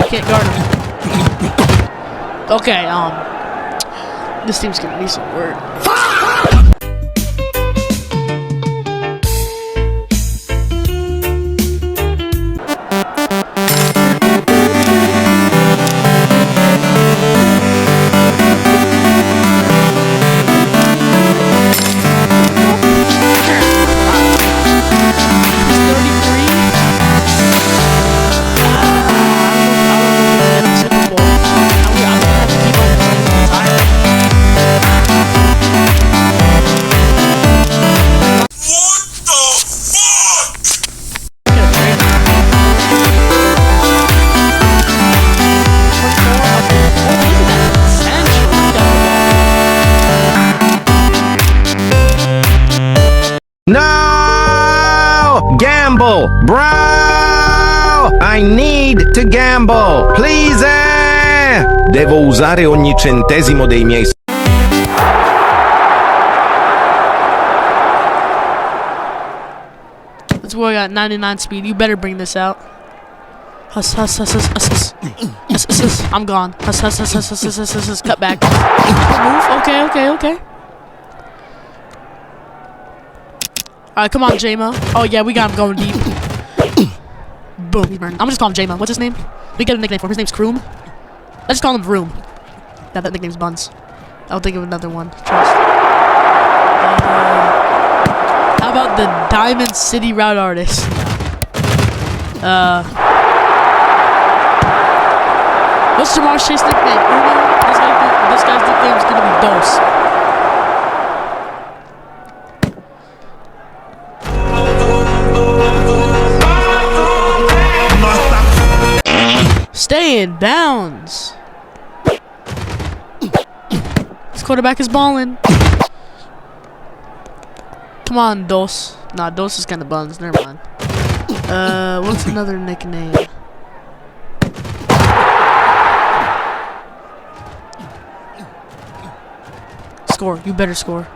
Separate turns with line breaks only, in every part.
can't guard him. Okay, this team's gonna need some work.
No! Gamble! Bro! I need to gamble! Please! Devo usare ogni centesimo dei miei...
This boy got 99 speed. You better bring this out. Huss, huss, huss, huss, huss, huss. Huss, huss, huss. I'm gone. Huss, huss, huss, huss, huss, huss, huss, huss, huss. Cut back. Move. Okay, okay, okay. Alright, come on, J-Mo. Oh, yeah, we got him going deep. Boom, he's burned. I'm just calling him J-Mo. What's his name? We get a nickname for him. His name's Kroom. Let's just call him Vroom. That nickname's Buns. I'll think of another one. Trust. How about the Diamond City Route Artist? What's Jamar Chase's nickname? Uno? This guy's nickname is gonna be Dose. Stay in bounds. This quarterback is balling. Come on, Dos. Nah, Dos is kind of buns. Never mind. What's another nickname? Score. You better score.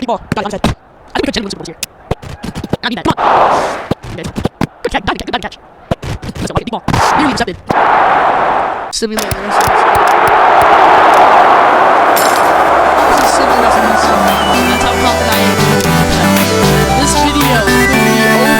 Ball. Got it. Onside. I think we could genuinely win Super Bowls here. I need that. Come on. Okay. Good catch. Good catch. Let's go. Deep ball. Nearly intercepted. Simulate the rest of this. This is simulate the rest of this. That's how confident I am. This video could be over.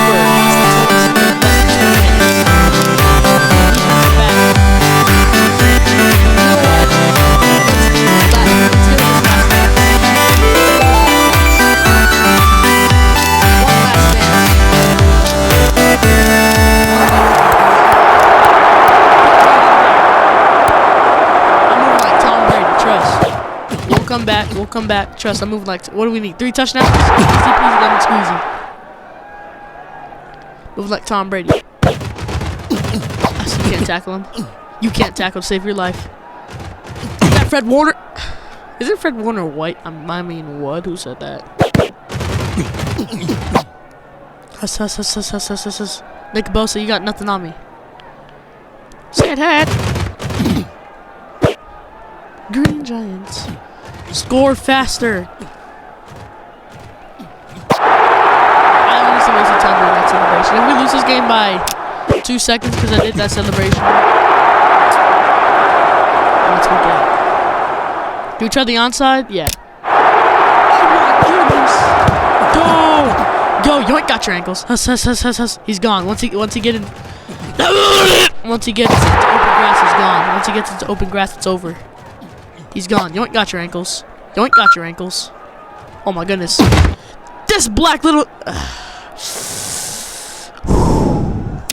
We'll come back. Trust, I'm moving like... What do we need? 3 touchdowns? Easy peasy, lemon squeezy. Move like Tom Brady. You can't tackle him. You can't tackle to save your life. Is that Fred Warner? Is it Fred Warner White? I mean, what? Who said that? Huss, huss, huss, huss, huss, huss, huss, huss. Nick Bosa, you got nothing on me. Sad hat. Green Giants. Score faster. I honestly wasted time doing that celebration. If we lose this game by 2 seconds because I did that celebration, let's get. Do we try the onside? Yeah. Oh my goodness! Go! Yoink! Got your ankles. Huss, huss, huss, huss, huss. He's gone. Once he gets into open grass, he's gone. Once he gets into open grass, it's over. He's gone. Yoink, got your ankles. Yoink, got your ankles. Oh my goodness. This black little...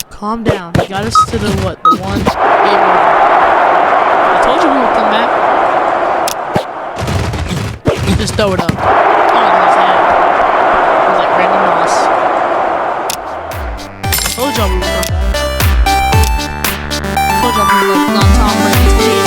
Calm down. He got us to the, what? The one game over. I told you we would come back. Just throw it up. On his head. It was like Randy Moss. Told y'all we would come back. Told y'all we would like not Tom Brady's team.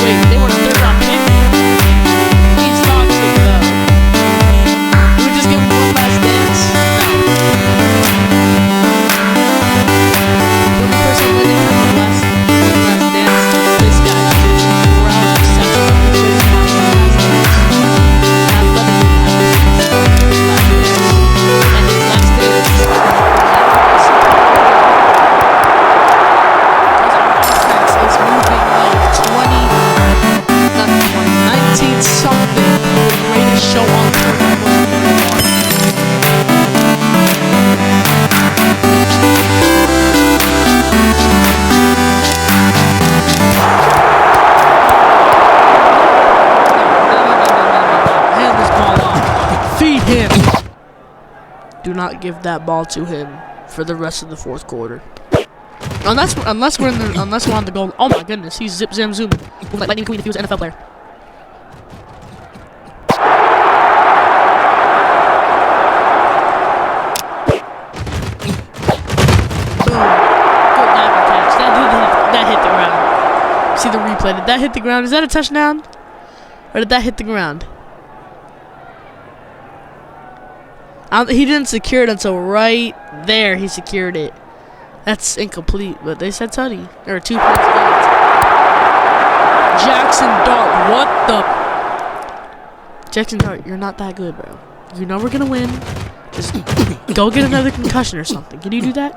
Wait, they were a 3rd round pick? He's toxic though. not give that ball to him for the rest of the fourth quarter. Unless we're on the goal. Oh my goodness, he's zip zam zooming. Like Lightning McQueen if he was an NFL player. That hit the ground. See the replay. Did that hit the ground? Is that a touchdown? Or did that hit the ground? He didn't secure it until right there. He secured it. That's incomplete, but they said tutty. There are 2 points left. Jackson Dart, what the? Jackson Dart, you're not that good, bro. You know we're gonna win. Just go get another concussion or something. Can you do that?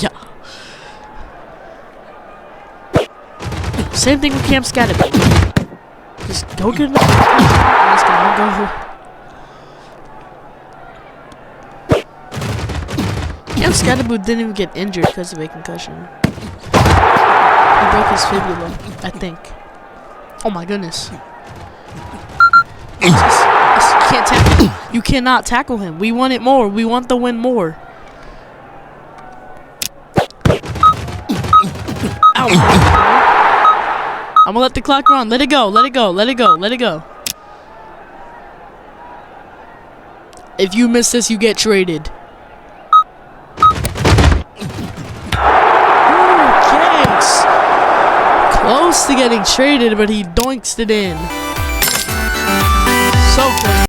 Yeah. Same thing with Cam Scatterby. Just go get another concussion. Go. Cam Scatterby didn't even get injured because of a concussion. He broke his fibula, I think. Oh my goodness. You can't tackle him. You cannot tackle him. We want it more. We want the win more. Ow. I'm gonna let the clock run. Let it go. Let it go. Let it go. Let it go. If you miss this, you get traded. Close to getting traded, but he doinks it in. So close.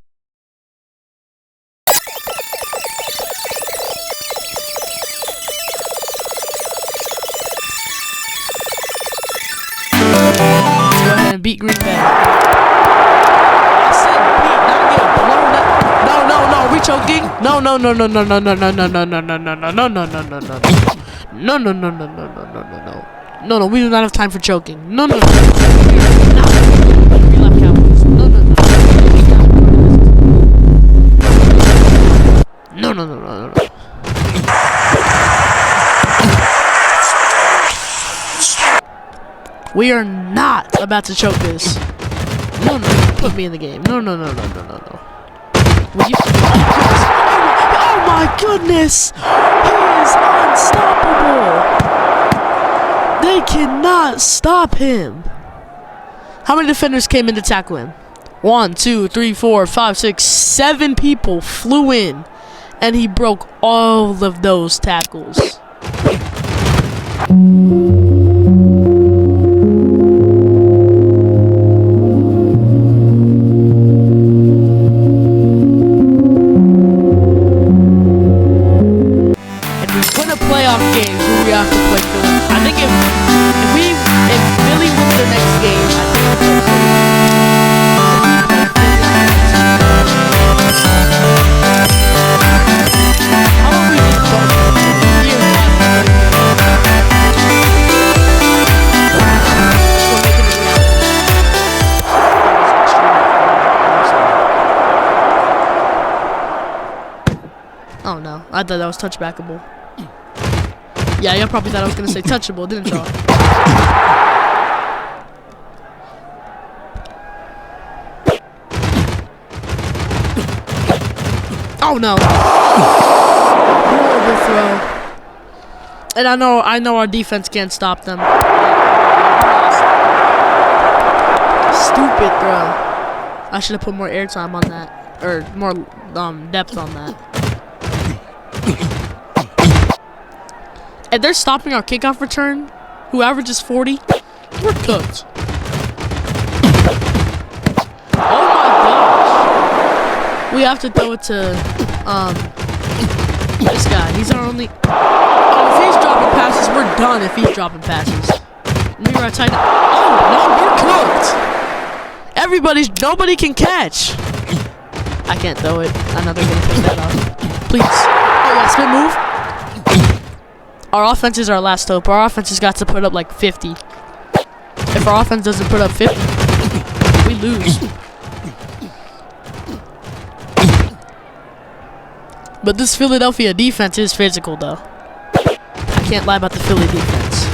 Go ahead and beat Green Bay. I said beat, not get blown up. No, are we choking? No. No, we do not have time for choking. No. No. We are not about to choke this. No. Put me in the game. No. Will you? Oh my goodness! He is unstoppable! They cannot stop him. How many defenders came in to tackle him? 1, 2, 3, 4, 5, 6, 7 people flew in, and he broke all of those tackles. And we win a playoff game where we have to play Philly. I think if Philly wins their next game, I think how long we need to go? Oh no, I thought that was touchbackable. Yeah, y'all probably thought I was gonna say touchable, didn't y'all? Oh no! Horrible throw. And I know our defense can't stop them. Stupid throw. I should have put more airtime on that, or more depth on that. And they're stopping our kickoff return, who averages 40. We're cooked. Oh my gosh. We have to throw it to this guy. He's our only. Oh, if he's dropping passes, we're done if he's dropping passes. Maybe our tight end. Oh no, we're cooked. Nobody can catch. I can't throw it. I know they're gonna pick that up. Please. Oh yeah, spin move. Our offense is our last hope. Our offense has got to put up like 50. If our offense doesn't put up 50, we lose. But this Philadelphia defense is physical, though. I can't lie about the Philly defense.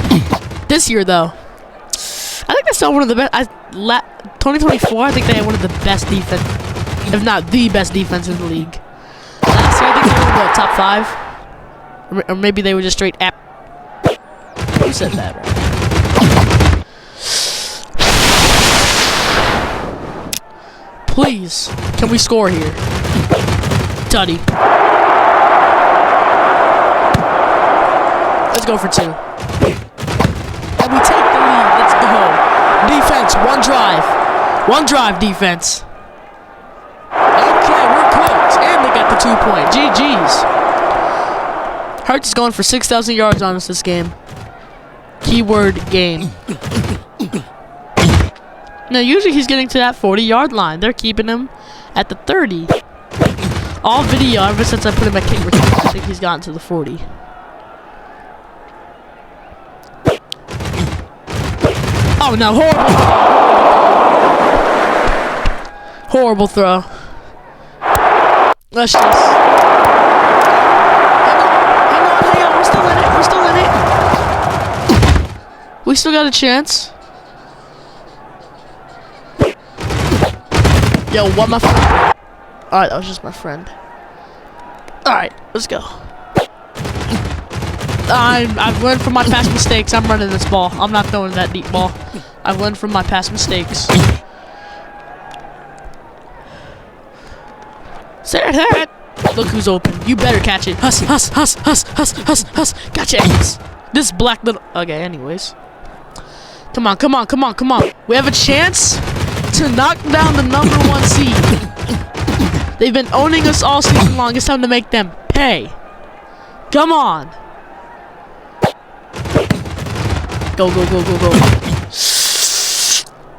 This year, though, I think they still one of the best. 2024, I think they had one of the best defense. if not the best defense in the league. Last year, I think they were what, top 5, or maybe they were just straight app. Who said that? Right? Please, can we score here? Tutty. Let's go for 2. And we take the lead. Let's go. Defense, one drive. One drive, defense. Okay, we're cooked. And they got the 2-point. GG's. Hurts is going for 6,000 yards on us this game. Keyword game. Now, usually he's getting to that 40-yard line. They're keeping him at the 30. All video, ever since I put him at kick return, I think he's gotten to the 40. Oh, no. Horrible throw. Let's just... Hang on. We're still in it. We still got a chance. Yo, what my friend? Alright, that was just my friend. Alright, let's go. I've learned from my past mistakes. I'm running this ball. I'm not throwing that deep ball. I've learned from my past mistakes. Say that. Look who's open. You better catch it. Huss. Gotcha. This black little... Okay, anyways. Come on. We have a chance to knock down the #1 seed. They've been owning us all season long. It's time to make them pay. Come on. Go.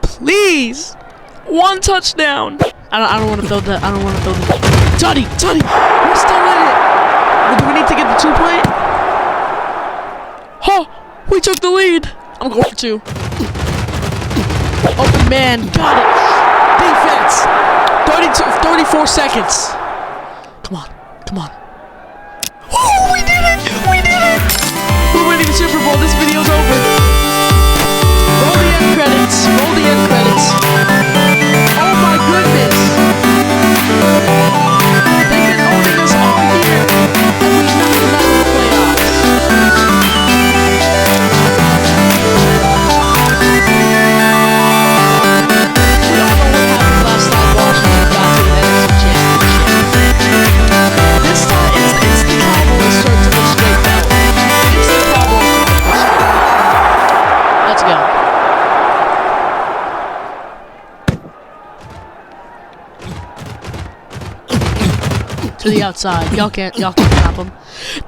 Please. 1 touchdown. I don't want to throw that. Tutty. We're still in it. Do we need to get the 2-point? Oh, we took the lead. I'm going for 2. Open man, got it. Defense. 34 seconds. Come on. Oh, we did it. We're winning the Super Bowl. This video's over. Roll the end credits. Oh my goodness. They've been owning us all year, and we've never been out of the playoffs. We all know what happened last time Washington got to the NFC Championship. This time, it's the Cowboys start to look straight out. Let's go. To the outside. Y'all can't stop him.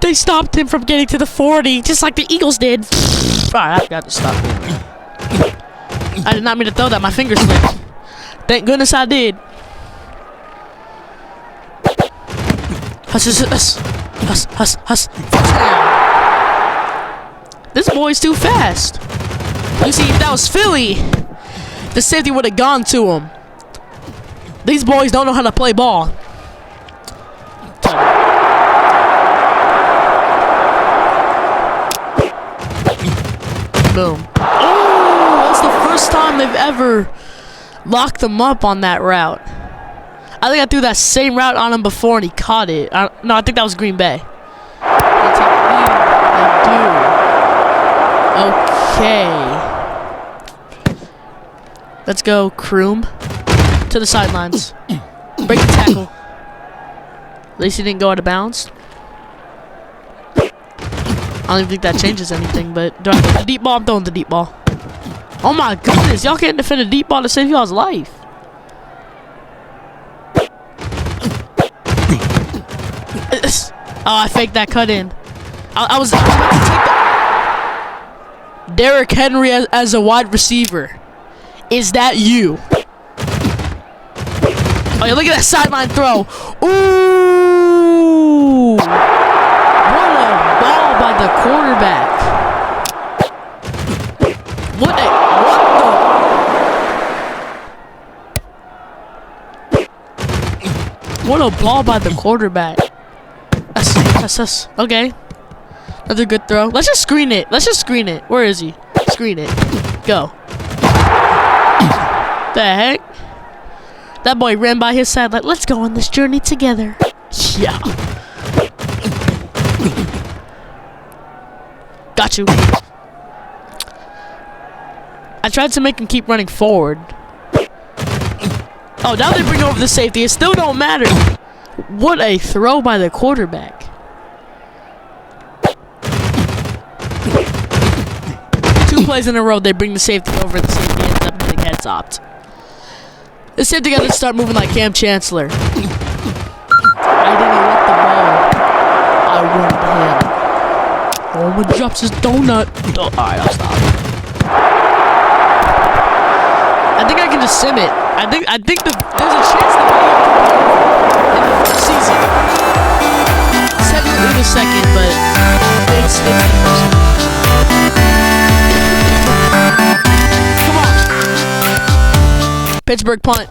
They stopped him from getting to the 40, just like the Eagles did. Alright, I've got to stop him. I did not mean to throw that. My finger slipped. Thank goodness I did. Huss. This boy's too fast. You see, if that was Philly, the safety would have gone to him. These boys don't know how to play ball. Boom. Oh, that's the first time they've ever locked them up on that route. I think I threw that same route on him before and he caught it. No, I think that was Green Bay. Okay. Let's go, Kroom. To the sidelines. Break the tackle. At least he didn't go out of bounds. I don't even think that changes anything, but do I throw the deep ball? I'm throwing the deep ball. Oh my goodness, y'all can't defend a deep ball to save y'all's life. Oh, I faked that cut in. I was about to take the... Derrick Henry as a wide receiver. Is that you? Oh, yeah, look at that sideline throw. Ooh! What a ball by the quarterback. What a ball by the quarterback. That's okay. Another good throw. Let's just screen it. Where is he? Screen it. Go. The heck? That boy ran by his side like, let's go on this journey together. Yeah. Got you. I tried to make him keep running forward. Oh, now they bring over the safety. It still don't matter. What a throw by the quarterback. Two plays in a row, they bring the safety over. The safety ends up getting head topped. The safety got to start moving like Cam Chancellor. I didn't want the ball. I wanted him. Oh, he drops his donut. Oh, alright, I'll stop. I think I can just sim it. I think there's a chance that in the first season. 7th in a second, but it's come on. Pittsburgh punt.